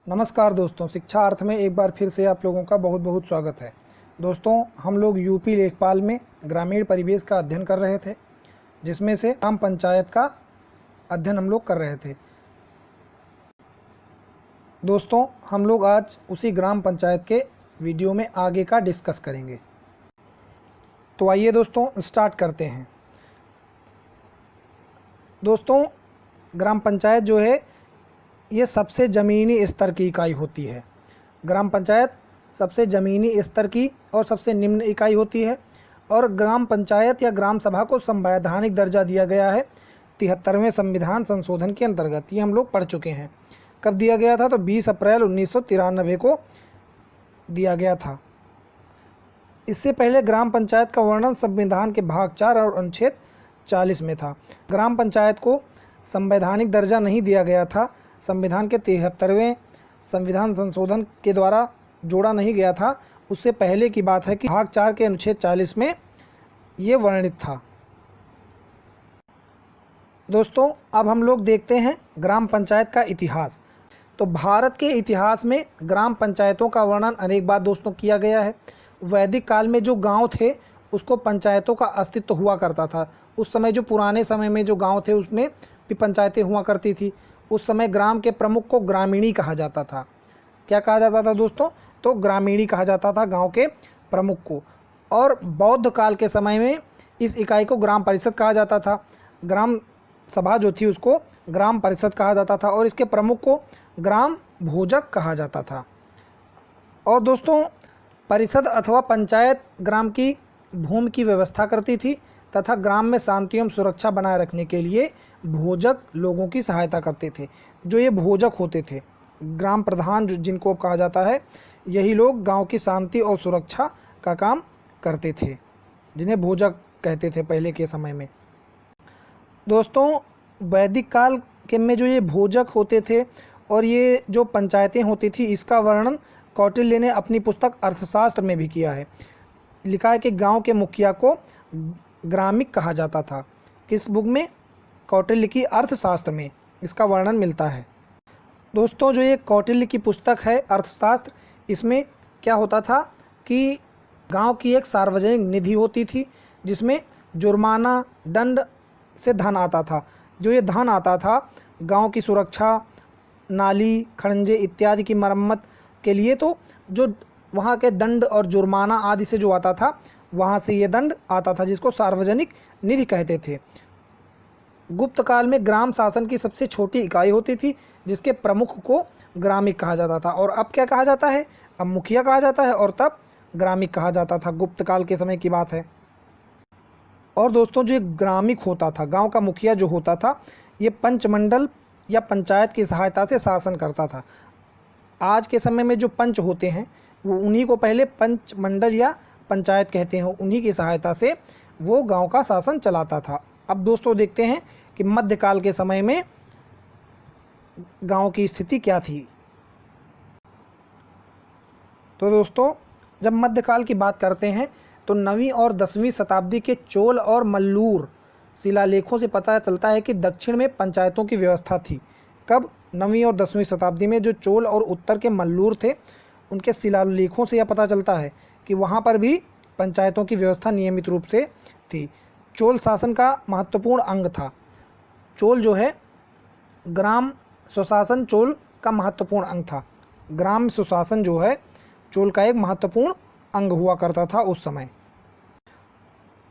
नमस्कार दोस्तों, शिक्षा अर्थ में एक बार फिर से आप लोगों का बहुत बहुत स्वागत है। दोस्तों, हम लोग यूपी लेखपाल में ग्रामीण परिवेश का अध्ययन कर रहे थे, जिसमें से ग्राम पंचायत का अध्ययन हम लोग कर रहे थे। दोस्तों, हम लोग आज उसी ग्राम पंचायत के वीडियो में आगे का डिस्कस करेंगे। तो आइए दोस्तों, स्टार्ट करते हैं। दोस्तों, ग्राम पंचायत जो है ये सबसे ज़मीनी स्तर की इकाई होती है। ग्राम पंचायत सबसे ज़मीनी स्तर की और सबसे निम्न इकाई होती है और ग्राम पंचायत या ग्राम सभा को संवैधानिक दर्जा दिया गया है 73वें संविधान संशोधन के अंतर्गत। ये हम लोग पढ़ चुके हैं। कब दिया गया था? तो 20 अप्रैल 1993 को दिया गया था। इससे पहले ग्राम पंचायत का वर्णन संविधान के भाग 4 और अनुच्छेद 40 में था। ग्राम पंचायत को संवैधानिक दर्जा नहीं दिया गया था। संविधान के 73वें संविधान संशोधन के द्वारा जोड़ा नहीं गया था। उससे पहले की बात है कि भाग 4 के अनुच्छेद 40 में ये वर्णित था। दोस्तों, अब हम लोग देखते हैं ग्राम पंचायत का इतिहास। तो भारत के इतिहास में ग्राम पंचायतों का वर्णन अनेक बार दोस्तों किया गया है। वैदिक काल में जो गांव थे उसको पंचायतों का अस्तित्व हुआ करता था। उस समय जो पुराने समय में जो गांव थे उसमें भी पंचायतें हुआ करती थी। उस समय ग्राम के प्रमुख को ग्रामीणी कहा जाता था। क्या कहा जाता था दोस्तों? तो ग्रामीणी कहा जाता था गांव के प्रमुख को। और बौद्ध काल के समय में इस इकाई को ग्राम परिषद कहा जाता था। ग्राम सभा जो थी उसको ग्राम परिषद कहा जाता था और इसके प्रमुख को ग्राम भोजक कहा जाता था। और दोस्तों, परिषद अथवा पंचायत ग्राम की भूमि की व्यवस्था करती थी तथा ग्राम में शांति एवं सुरक्षा बनाए रखने के लिए भोजक लोगों की सहायता करते थे। जो ये भोजक होते थे, ग्राम प्रधान जिनको कहा जाता है, यही लोग गांव की शांति और सुरक्षा का काम करते थे, जिन्हें भोजक कहते थे पहले के समय में। दोस्तों, वैदिक काल के में जो ये भोजक होते थे और ये जो पंचायतें होती थी, इसका वर्णन कौटिल्य ने अपनी पुस्तक अर्थशास्त्र में भी किया है। लिखा है कि गांव के मुखिया को ग्रामिक कहा जाता था। किस बुक में? कौटिल्य की अर्थशास्त्र में इसका वर्णन मिलता है। दोस्तों, जो ये कौटिल्य की पुस्तक है अर्थशास्त्र, इसमें क्या होता था कि गांव की एक सार्वजनिक निधि होती थी जिसमें जुर्माना दंड से धन आता था। जो ये धन आता था गांव की सुरक्षा, नाली खड़ंजे इत्यादि की मरम्मत के लिए, तो जो वहाँ के दंड और जुर्माना आदि से जो आता था, वहाँ से ये दंड आता था, जिसको सार्वजनिक निधि कहते थे। गुप्त काल में ग्राम शासन की सबसे छोटी इकाई होती थी जिसके प्रमुख को ग्रामिक कहा जाता था। और अब क्या कहा जाता है? अब मुखिया कहा जाता है और तब ग्रामिक कहा जाता था। गुप्त काल के समय की बात है। और दोस्तों, जो ग्रामिक होता था, गांव का मुखिया जो होता था, ये पंचमंडल या पंचायत की सहायता से शासन करता था। आज के समय में जो पंच होते हैं वो उन्हीं को पहले पंचमंडल या पंचायत कहते हैं। उन्हीं की सहायता से वो गांव का शासन चलाता था। अब दोस्तों देखते हैं कि मध्यकाल के समय में गांव की स्थिति क्या थी। तो दोस्तों, जब मध्यकाल की बात करते हैं तो 9वीं और 10वीं शताब्दी के चोल और मल्लूर शिलालेखों से पता चलता है कि दक्षिण में पंचायतों की व्यवस्था थी। कब? 9वीं और 10वीं शताब्दी में जो चोल और उत्तर के मल्लूर थे, उनके शिलालेखों से यह पता चलता है कि वहाँ पर भी पंचायतों की व्यवस्था नियमित रूप से थी। चोल शासन का महत्वपूर्ण अंग था। चोल जो है ग्राम सुशासन चोल का महत्वपूर्ण अंग था। ग्राम सुशासन जो है चोल का एक महत्वपूर्ण अंग हुआ करता था उस समय।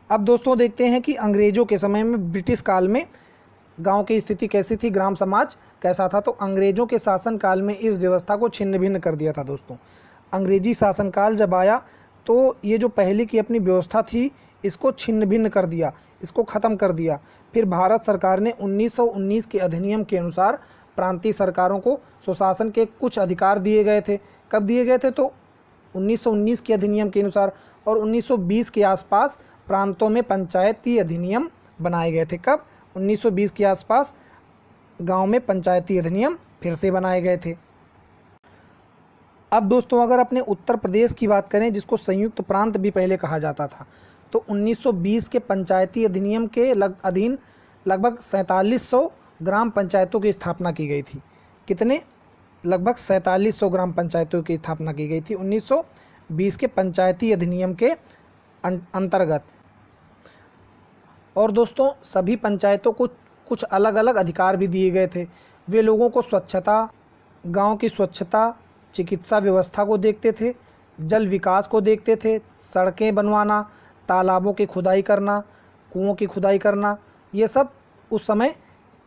अब दोस्तों देखते हैं कि अंग्रेज़ों के समय में, ब्रिटिश काल में गांव की स्थिति कैसी थी, ग्राम समाज कैसा था। तो अंग्रेज़ों के शासनकाल में इस व्यवस्था को छिन्न भिन्न कर दिया था। दोस्तों, अंग्रेजी शासनकाल जब आया तो ये जो पहले की अपनी व्यवस्था थी इसको छिन्न भिन्न कर दिया, इसको ख़त्म कर दिया। फिर भारत सरकार ने 1919 के अधिनियम के अनुसार प्रांतीय सरकारों को सुशासन के कुछ अधिकार दिए गए थे। कब दिए गए थे? तो 1919 के अधिनियम के अनुसार। और 1920 के आसपास प्रांतों में पंचायती अधिनियम बनाए गए थे। कब? 1920 के आसपास गांव में पंचायती अधिनियम फिर से बनाए गए थे। अब दोस्तों, अगर अपने उत्तर प्रदेश की बात करें, जिसको संयुक्त प्रांत भी पहले कहा जाता था, तो 1920 के पंचायती अधिनियम के अधीन लगभग 4700 ग्राम पंचायतों की स्थापना की गई थी। कितने? लगभग 4700 ग्राम पंचायतों की स्थापना की गई थी 1920 के पंचायती अधिनियम के अंतर्गत। और दोस्तों सभी पंचायतों को कुछ अलग अलग अधिकार भी दिए गए थे। वे लोगों को स्वच्छता, गांव की स्वच्छता, चिकित्सा व्यवस्था को देखते थे, जल विकास को देखते थे, सड़कें बनवाना, तालाबों की खुदाई करना, कुओं की खुदाई करना, ये सब उस समय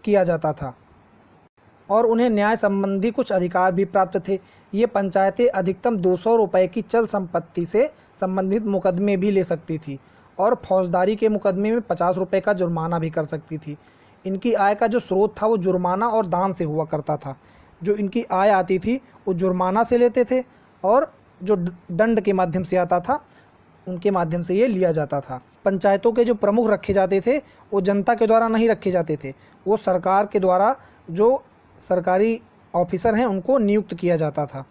किया जाता था। और उन्हें न्याय संबंधी कुछ अधिकार भी प्राप्त थे। ये पंचायतें अधिकतम 200 रुपये की चल संपत्ति से संबंधित मुकदमे भी ले सकती थी और फौजदारी के मुकदमे में 50 रुपये का जुर्माना भी कर सकती थी। इनकी आय का जो स्रोत था वो जुर्माना और दान से हुआ करता था। जो इनकी आय आती थी वो जुर्माना से लेते थे और जो दंड के माध्यम से आता था उनके माध्यम से ये लिया जाता था। पंचायतों के जो प्रमुख रखे जाते थे वो जनता के द्वारा नहीं रखे जाते थे, वो सरकार के द्वारा जो सरकारी ऑफिसर हैं उनको नियुक्त किया जाता था।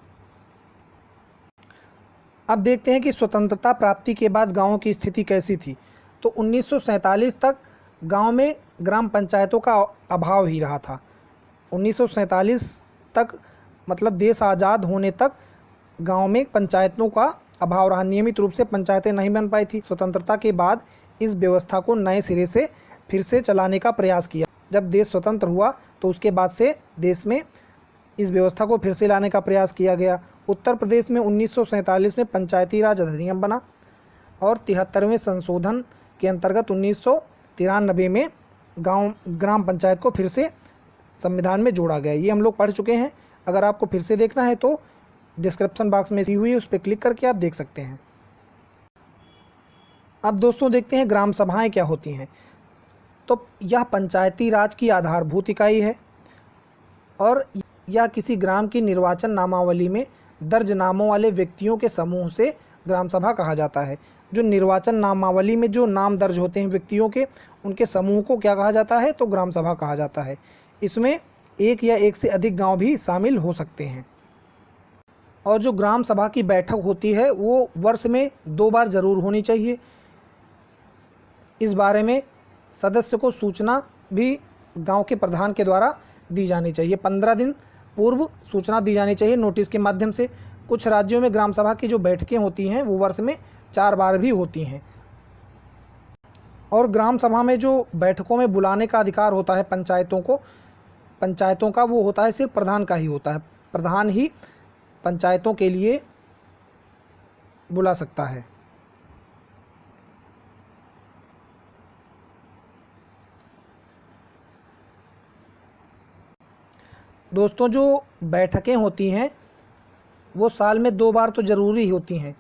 अब देखते हैं कि स्वतंत्रता प्राप्ति के बाद गाँव की स्थिति कैसी थी। तो 1947 तक गांव में ग्राम पंचायतों का अभाव ही रहा था। 1947 तक मतलब देश आज़ाद होने तक गांव में पंचायतों का अभाव रहा, नियमित रूप से पंचायतें नहीं बन पाई थी। स्वतंत्रता के बाद इस व्यवस्था को नए सिरे से फिर से चलाने का प्रयास किया। जब देश स्वतंत्र हुआ तो उसके बाद से देश में इस व्यवस्था को फिर से लाने का प्रयास किया गया। उत्तर प्रदेश में 1947 में पंचायती राज अधिनियम बना और 73वें संशोधन के अंतर्गत 1993 में ग्राम पंचायत को फिर से संविधान में जोड़ा गया। ये हम लोग पढ़ चुके हैं। अगर आपको फिर से देखना है तो डिस्क्रिप्शन बॉक्स में दी हुई है, उस पर क्लिक करके आप देख सकते हैं। अब दोस्तों देखते हैं ग्राम सभाएं क्या होती हैं। तो यह पंचायती राज की आधारभूत इकाई है और यह किसी ग्राम की निर्वाचन नामावली में दर्ज नामों वाले व्यक्तियों के समूह से ग्राम सभा कहा जाता है। जो निर्वाचन नामावली में जो नाम दर्ज होते हैं व्यक्तियों के, उनके समूह को क्या कहा जाता है, तो ग्राम सभा कहा जाता है। इसमें एक या एक से अधिक गांव भी शामिल हो सकते हैं। और जो ग्राम सभा की बैठक होती है वो वर्ष में 2 बार ज़रूर होनी चाहिए। इस बारे में सदस्य को सूचना भी गांव के प्रधान के द्वारा दी जानी चाहिए। 15 दिन पूर्व सूचना दी जानी चाहिए नोटिस के माध्यम से। कुछ राज्यों में ग्राम सभा की जो बैठकें होती हैं वो वर्ष में 4 बार भी होती हैं। और ग्राम सभा में जो बैठकों में बुलाने का अधिकार होता है पंचायतों का वो होता है सिर्फ प्रधान का ही होता है। प्रधान ही पंचायतों के लिए बुला सकता है। दोस्तों जो बैठकें होती हैं वो साल में 2 बार तो ज़रूरी होती हैं।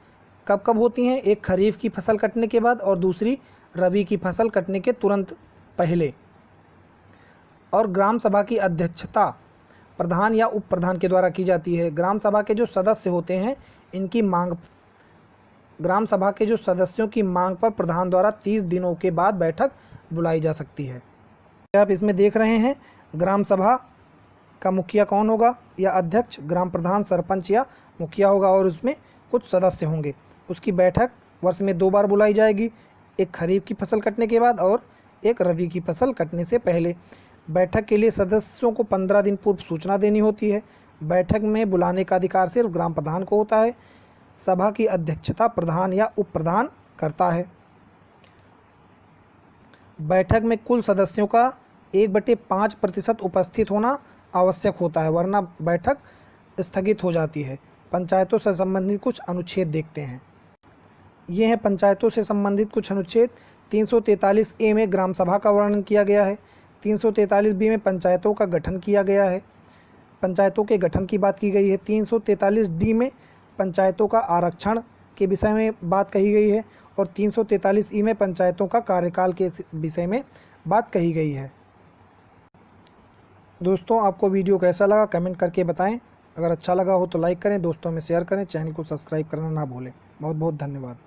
कब कब होती हैं? एक खरीफ की फसल कटने के बाद और दूसरी रबी की फसल कटने के तुरंत पहले। और ग्राम सभा की अध्यक्षता प्रधान या उप प्रधान के द्वारा की जाती है। ग्राम सभा के जो सदस्य होते हैं ग्राम सभा के जो सदस्यों की मांग पर प्रधान द्वारा 30 दिनों के बाद बैठक बुलाई जा सकती है। आप इसमें देख रहे हैं ग्राम सभा का मुखिया कौन होगा या अध्यक्ष, ग्राम प्रधान, सरपंच या मुखिया होगा और उसमें कुछ सदस्य होंगे। उसकी बैठक वर्ष में 2 बार बुलाई जाएगी, एक खरीफ की फसल कटने के बाद और एक रबी की फसल कटने से पहले। बैठक के लिए सदस्यों को 15 दिन पूर्व सूचना देनी होती है। बैठक में बुलाने का अधिकार सिर्फ ग्राम प्रधान को होता है। सभा की अध्यक्षता प्रधान या उप प्रधान करता है। बैठक में कुल सदस्यों का 1/5% उपस्थित होना आवश्यक होता है, वरना बैठक स्थगित हो जाती है। पंचायतों से संबंधित कुछ अनुच्छेद देखते हैं। ये हैं पंचायतों से संबंधित कुछ अनुच्छेद। 343A में ग्राम सभा का वर्णन किया गया है। 343B में पंचायतों का गठन किया गया है, पंचायतों के गठन की बात की गई है। 343D में पंचायतों का आरक्षण के विषय में बात कही गई है और 343E में पंचायतों का कार्यकाल के विषय में बात कही गई है। दोस्तों आपको वीडियो कैसा लगा कमेंट करके बताएं। अगर अच्छा लगा हो तो लाइक करें, दोस्तों में शेयर करें, चैनल को सब्सक्राइब करना ना भूलें। बहुत बहुत धन्यवाद।